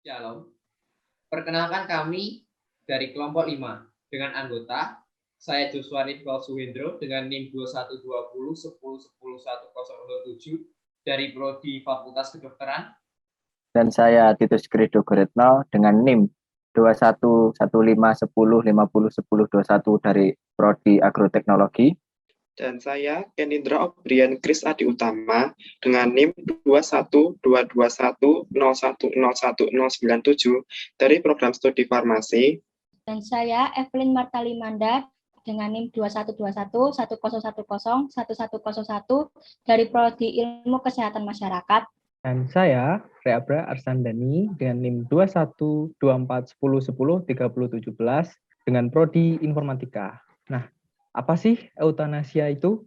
Shalom. Perkenalkan kami dari kelompok 5 dengan anggota saya Joshua Nifal Suhendro dengan NIM 2120 dari Prodi Fakultas Kedokteran. Dan saya Titus Krido Guritno dengan NIM 211510501021 dari Prodi Agroteknologi. Dan saya Kenindra Obrian Kris Adi Utama dengan NIM 21221010197 dari Program Studi Farmasi. Dan saya Evelyn Marta Limanda dengan NIM 212110101101 dari Prodi Ilmu Kesehatan Masyarakat. Dan saya Reabra Arsandani dengan NIM 212410103017 dengan Prodi Informatika. Nah, apa sih eutanasia itu?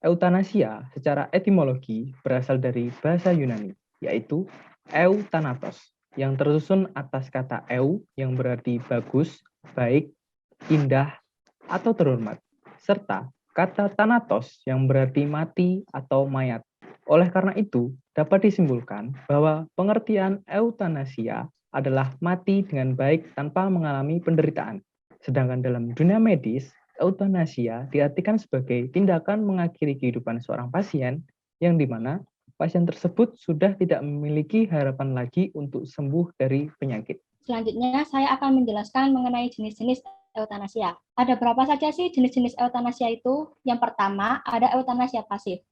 Eutanasia secara etimologi berasal dari bahasa Yunani, yaitu euthanatos, yang tersusun atas kata eu yang berarti bagus, baik, indah, atau terhormat, serta kata thanatos yang berarti mati atau mayat. Oleh karena itu, dapat disimpulkan bahwa pengertian eutanasia adalah mati dengan baik tanpa mengalami penderitaan. Sedangkan dalam dunia medis, eutanasia diartikan sebagai tindakan mengakhiri kehidupan seorang pasien yang dimana pasien tersebut sudah tidak memiliki harapan lagi untuk sembuh dari penyakit. Selanjutnya, saya akan menjelaskan mengenai jenis-jenis eutanasia. Ada berapa saja sih jenis-jenis eutanasia itu? Yang pertama, ada eutanasia pasif,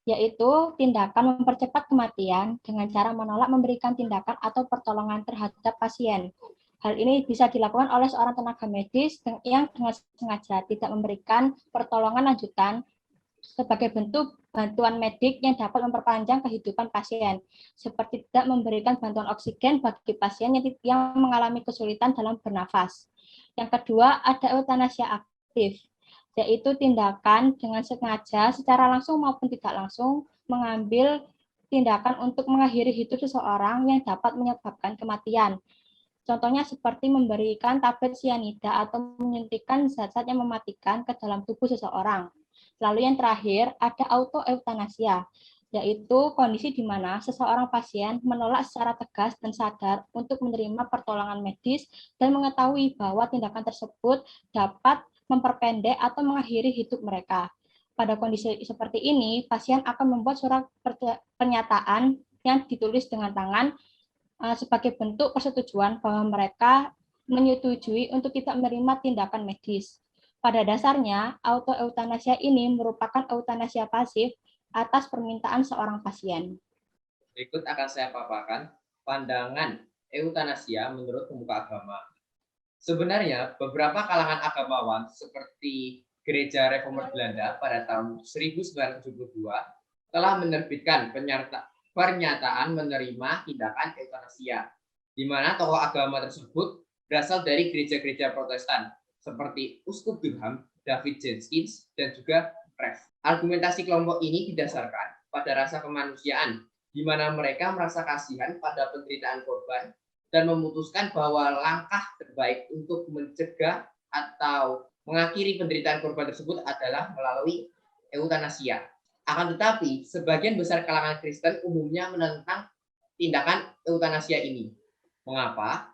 yaitu tindakan mempercepat kematian dengan cara menolak memberikan tindakan atau pertolongan terhadap pasien. Hal ini bisa dilakukan oleh seorang tenaga medis yang dengan sengaja tidak memberikan pertolongan lanjutan sebagai bentuk bantuan medik yang dapat memperpanjang kehidupan pasien, seperti tidak memberikan bantuan oksigen bagi pasien yang mengalami kesulitan dalam bernafas. Yang kedua, ada eutanasia aktif, yaitu tindakan dengan sengaja secara langsung maupun tidak langsung mengambil tindakan untuk mengakhiri hidup seseorang yang dapat menyebabkan kematian. Contohnya seperti memberikan tablet sianida atau menyuntikkan zat-zat yang mematikan ke dalam tubuh seseorang. Lalu yang terakhir ada autoeutanasia, yaitu kondisi di mana seseorang pasien menolak secara tegas dan sadar untuk menerima pertolongan medis dan mengetahui bahwa tindakan tersebut dapat memperpendek atau mengakhiri hidup mereka. Pada kondisi seperti ini, pasien akan membuat surat pernyataan yang ditulis dengan tangan sebagai bentuk persetujuan bahwa mereka menyetujui untuk tidak menerima tindakan medis. Pada dasarnya, autoeutanasia ini merupakan eutanasia pasif atas permintaan seorang pasien. Berikut akan saya paparkan pandangan eutanasia menurut pemuka agama. Sebenarnya, beberapa kalangan agamawan seperti Gereja Reformer Belanda pada tahun 1972 telah menerbitkan pernyataan menerima tindakan eutanasia, di mana tokoh agama tersebut berasal dari gereja-gereja Protestan seperti Uskup Durham, David Jenkins, dan juga Rev. Argumentasi kelompok ini didasarkan pada rasa kemanusiaan, di mana mereka merasa kasihan pada penderitaan korban dan memutuskan bahwa langkah terbaik untuk mencegah atau mengakhiri penderitaan korban tersebut adalah melalui eutanasia. Akan tetapi, sebagian besar kalangan Kristen umumnya menentang tindakan eutanasia ini. Mengapa?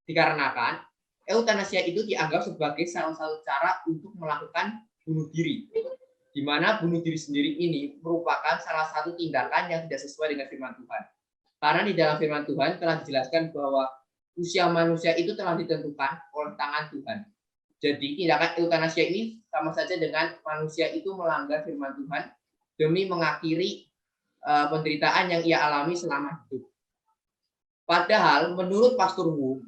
Dikarenakan eutanasia itu dianggap sebagai salah satu cara untuk melakukan bunuh diri, di mana bunuh diri sendiri ini merupakan salah satu tindakan yang tidak sesuai dengan firman Tuhan. Karena di dalam firman Tuhan telah dijelaskan bahwa usia manusia itu telah ditentukan oleh tangan Tuhan. Jadi tindakan eutanasia ini sama saja dengan manusia itu melanggar firman Tuhan demi mengakhiri penderitaan yang ia alami selama hidup. Padahal menurut Pastor Wu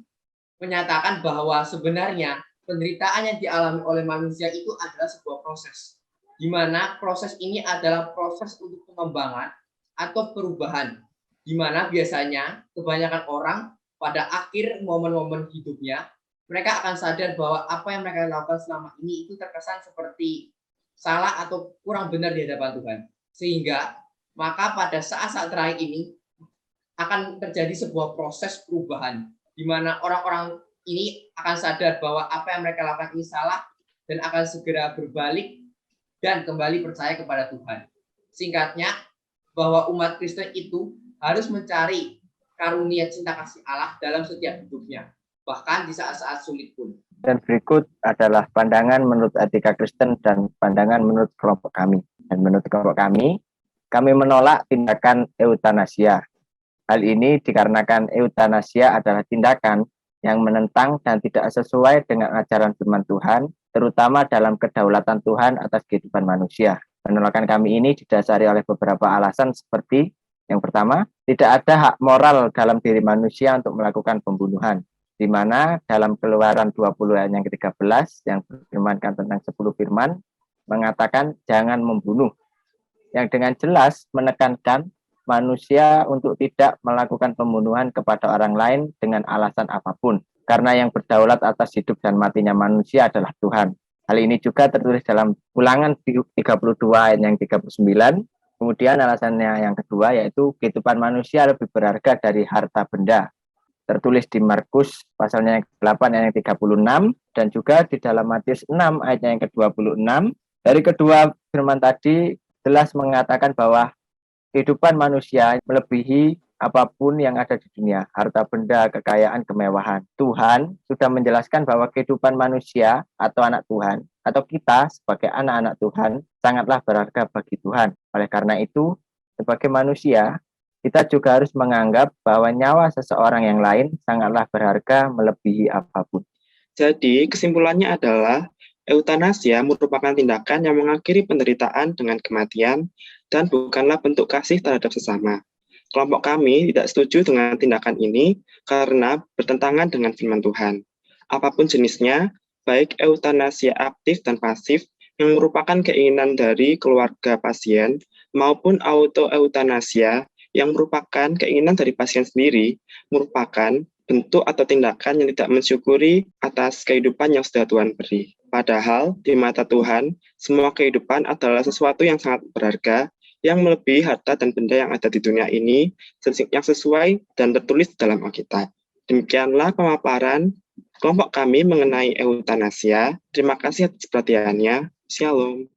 menyatakan bahwa sebenarnya penderitaan yang dialami oleh manusia itu adalah sebuah proses, di mana proses ini adalah proses untuk pengembangan atau perubahan, di mana biasanya kebanyakan orang pada akhir momen-momen hidupnya mereka akan sadar bahwa apa yang mereka lakukan selama ini itu terkesan seperti salah atau kurang benar di hadapan Tuhan. Sehingga maka pada saat-saat terakhir ini akan terjadi sebuah proses perubahan di mana orang-orang ini akan sadar bahwa apa yang mereka lakukan ini salah dan akan segera berbalik dan kembali percaya kepada Tuhan. Singkatnya, bahwa umat Kristen itu harus mencari karunia cinta kasih Allah dalam setiap hidupnya, bahkan di saat-saat sulit pun. Dan berikut adalah pandangan menurut etika Kristen dan pandangan menurut kelompok kami. Dan menurut kelompok kami menolak tindakan eutanasia. Hal ini dikarenakan eutanasia adalah tindakan yang menentang dan tidak sesuai dengan ajaran firman Tuhan, terutama dalam kedaulatan Tuhan atas kehidupan manusia. Penolakan kami ini didasari oleh beberapa alasan seperti yang pertama, tidak ada hak moral dalam diri manusia untuk melakukan pembunuhan, di mana dalam Keluaran 20 ayat yang ke-13 yang berfirmankan tentang 10 firman mengatakan jangan membunuh, yang dengan jelas menekankan manusia untuk tidak melakukan pembunuhan kepada orang lain dengan alasan apapun, karena yang berdaulat atas hidup dan matinya manusia adalah Tuhan. Hal ini juga tertulis dalam Ulangan 32 ayat yang 39. Kemudian alasannya yang kedua yaitu kehidupan manusia lebih berharga dari harta benda. Tertulis di Markus pasalnya yang ke-8 ayat yang 36 dan juga di dalam Matius 6 ayatnya yang ke-26. Dari kedua firman tadi jelas mengatakan bahwa kehidupan manusia melebihi apapun yang ada di dunia, harta benda, kekayaan, kemewahan. Tuhan sudah menjelaskan bahwa kehidupan manusia atau anak Tuhan, atau kita sebagai anak-anak Tuhan, sangatlah berharga bagi Tuhan. Oleh karena itu, sebagai manusia, kita juga harus menganggap bahwa nyawa seseorang yang lain sangatlah berharga melebihi apapun. Jadi, kesimpulannya adalah eutanasia merupakan tindakan yang mengakhiri penderitaan dengan kematian dan bukanlah bentuk kasih terhadap sesama. Kelompok kami tidak setuju dengan tindakan ini karena bertentangan dengan firman Tuhan. Apapun jenisnya, baik eutanasia aktif dan pasif yang merupakan keinginan dari keluarga pasien maupun auto-eutanasia yang merupakan keinginan dari pasien sendiri, merupakan bentuk atau tindakan yang tidak mensyukuri atas kehidupan yang sudah Tuhan beri. Padahal, di mata Tuhan, semua kehidupan adalah sesuatu yang sangat berharga, yang melebihi harta dan benda yang ada di dunia ini, yang sesuai dan tertulis dalam Alkitab. Demikianlah pemaparan kelompok kami mengenai eutanasia. Terima kasih atas perhatiannya. Shalom.